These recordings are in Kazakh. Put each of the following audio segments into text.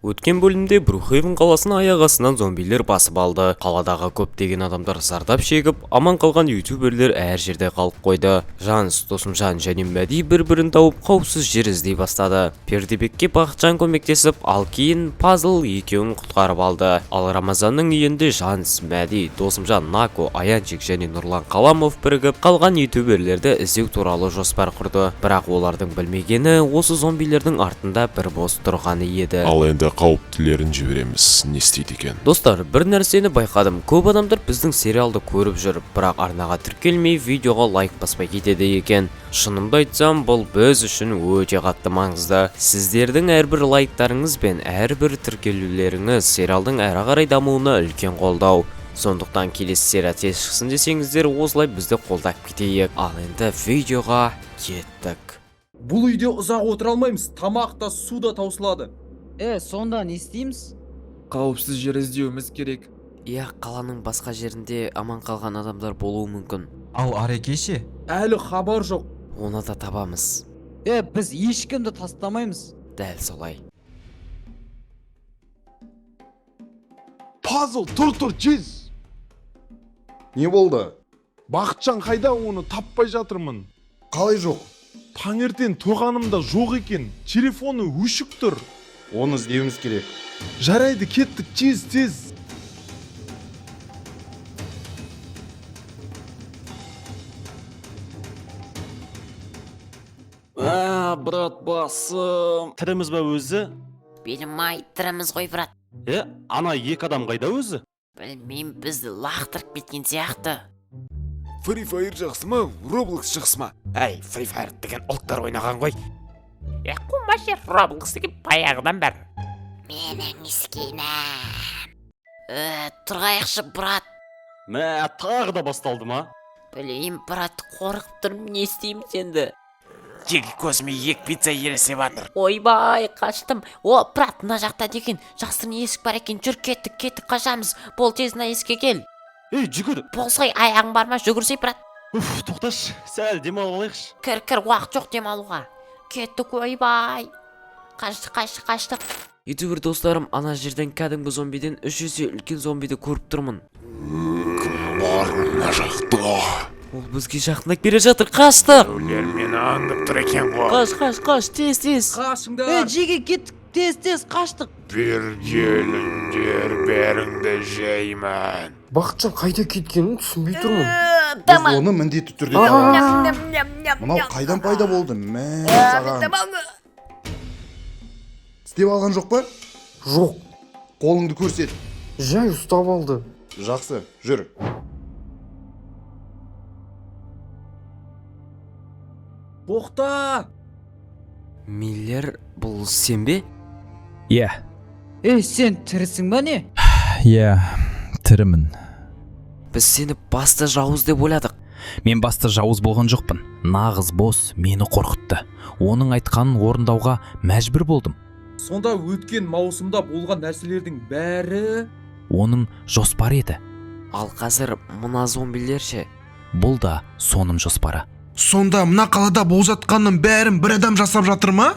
Өткен бөлімде Брукхейвен қаласын аяқ астынан зомбилер басып алды. Қаладағы көптеген адамдар зардап шегіп, аман қалған ютуберлер әр жерде қалып қойды. Жанс, Досымжан және Мәди бір-бірін тауып қауіпсіз жер іздей бастады. Пердебекке Бақытжан көмектесіп, ал кейін Пазл екеуін құтқарып алды. Ал Рамазанның үйінде Жанс, Мәди, Досымжан, Нако, Аянчик және Нұрлан Қаламов бірігіп, қалған ютуберлерді іздеу туралы жоспар құрды. Бірақ олардың білмегені осы зомбилердің артында бір бос тұрғаны еді. Ал енді қауіптілерін жібереміз, не істейді екен? Достар, бір нәрсені байқадым. Көп адамдар біздің сериалды көріп жүр, бірақ арнаға тіркелмей видеоға лайк баспай кетеді екен. Шынымды айтсам, бұл біз үшін өте қатты маңызды. Сіздердің әрбір лайктарыңыз бен әрбір тіркелулеріңіз сериалдың әрі қарай дамуына үлкен қолдау. Сондықтан келесі серия тез шықсын десеңіздер, осылай бізді қолдап кетейік. Ал енді видеоға кеттік. Бұл үйде ұзақ отыра алмаймыз. Тамақ та, су да таусылады. Сонда не істейміз? Қауіпсіз жер іздеуіміз керек. Қаланың басқа жерінде аман қалған адамдар болуы мүмкін. Ал Ареке ше? Әлі хабар жоқ. Оны да табамыз. Біз ешкімді тастамаймыз. Дәл солай. Пазл, тұр, жез. Не болды? Бақытжан қайда, оны таппай жатырмын. Қалай жоқ? Таңертең тұрғанымда жоқ екен. Телефоны өшік тұр. Оны іздеуіміз керек. Жарайды, кеттік, тез. Брат басым. Тіріміз бе өзі? Білмей тіріміз ғой, брат. Ана екі адам қайда өзі? Білмейм, бізді лақтырып кеткен сияқты. Free Fire жақсы ма, Roblox жақсы ма? Free Fire деген ұлттар ойнаған ғой. Қумашы, Roblox деген баяғыдан бар. Менің ескенім. Тұрғайықшы, брат. Тағы да басталды ма? Білейм, брат, қорқып тұрмын, не істейміз енді? Жеге көзіме ек пицца елесе батыр. Ойбай, қаштым. Брат, мына жақта деген жасырын есік бар екен. Жүр, кеттік, қашамыз. Бол, тез мына есікке кел. Жүгір. Болсай, аяғың бар ма? Жүгірсей, брат. Тоқташ, сәл демалып алайықшы. Кір, уақыт жоқ демалуға. Кеттік, ойбай. Қаштық. Ютубер достарым, ана жерден кәдімгі зомбиден 3 есе үлкен зомбиді көріп тұрмын. Кім бар мына жақта? Ол бізге жақындап келе жатыр, қаштық. Өлер мені аңдып тұр екен ғой. Қаш, тез. Қашыңдар. Жеге кеттік, тез, қаштық. Bir келіңдер, бәріңді жеймін. Бақытжан қайда кеткенін түсінбей тұрмын. Біз оны міндетті түрде табамыз. Мынау қайдан пайда болды? Саған. Істеп алған жоқ па? Жоқ, Қолыңды көрсет. жай ұстап алды. Жақсы, жүр. Тоқта! Миллер, бұл сен бе? Сен тірісің ба не? Тірімін. Біз сені басты жауыз деп ойладық. Мен басты жауыз болған жоқпын. Нағыз бос мені қорқытты. Оның айтқанын орындауға мәжбүр болдым. Сонда өткен маусымда болған нәрселердің бәрі... Оның жоспар еді. Ал қазір мына зомбилер ше? Бұл да соным жоспары. Сонда мына қалада болып жатқанның бәрін бір адам жасап жатыр ма?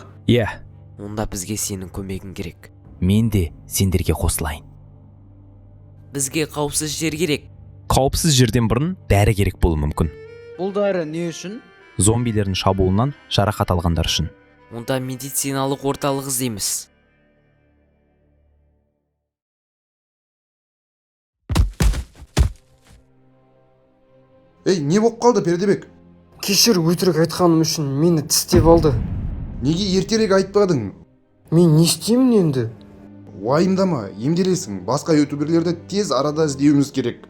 Онда бізге сенің көмегің керек. Мен де сендерге қосылайын. Бізге қауіпсіз жер керек. Қауіпсіз жерден бұрын дәрі керек болуы мүмкін. Бұл дәрі не үшін? Зомбилердің шабуылынан жарақат алғандар үшін. Онда медициналық орталық іздейміз. Не болып қалды, Пердебек? Кешір, өтірік айтқаным үшін мені тістеп алды. Неге ертерек айтпадың? Мен не істеймін енді? Уайымдама, емделесің. Басқа ютуберлерді тез арада іздеуіміз керек.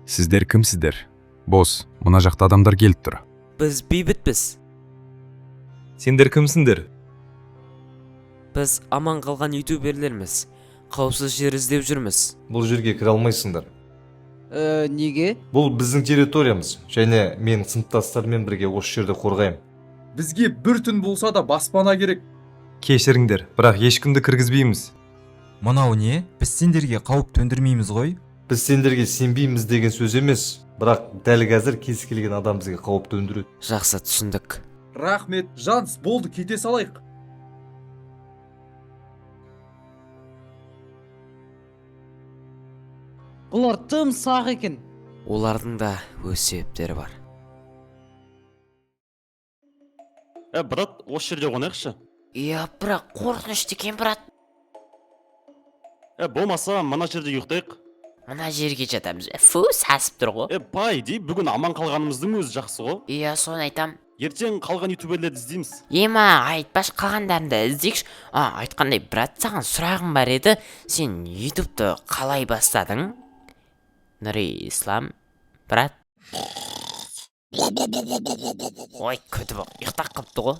Сіздер кімсіздер? Бос, мына жақта адамдар келіп тұр. Біз бейбітпіз. Сендер кімсіңдер? Біз аман қалған ютуберлерміз. Қауіпсіз жер іздеп жүрміз. Бұл жерге кіре алмайсыңдар. Неге? Бұл біздің территориямыз, және мен сыныптастармен бірге осы жерді қорғаймын. Бізге бір түн болса да баспана керек. Кешіріңдер, бірақ ешкімді кіргізбейміз. Мынау не? Біз сендерге қауіп төндірмейміз ғой? Біз сендерге сенбейміз деген сөз емес, бірақ дәл қазір кез келген адам бізге қауіп төндіреді. Жақсы, түсіндік. Рахмет, Жанс, болды, кете салайық. Бұлар тым сақ екен. Олардың да өз себептері бар. брат, осы жерде қонайықшы. Иә, бірақ қорқынышты екен, брат. Болмаса, мына жерде ұйықтайық. Мына жерге жатамыз. Фу, сасып тұр ғой. По идее, бүгін аман қалғанымыздың өзі жақсы ғой. Иә, соны айтам. Ертең қалған ютуберлерді іздейміз. Ема, айтпаш қалғандарында іздейікші. Айтқандай, брат, саған сұрағым бар еді. Сен ютубты қалай бастадың? Нұри Ислам, брат. Ой, көті бұл, ұйықтақ қыпты ғой.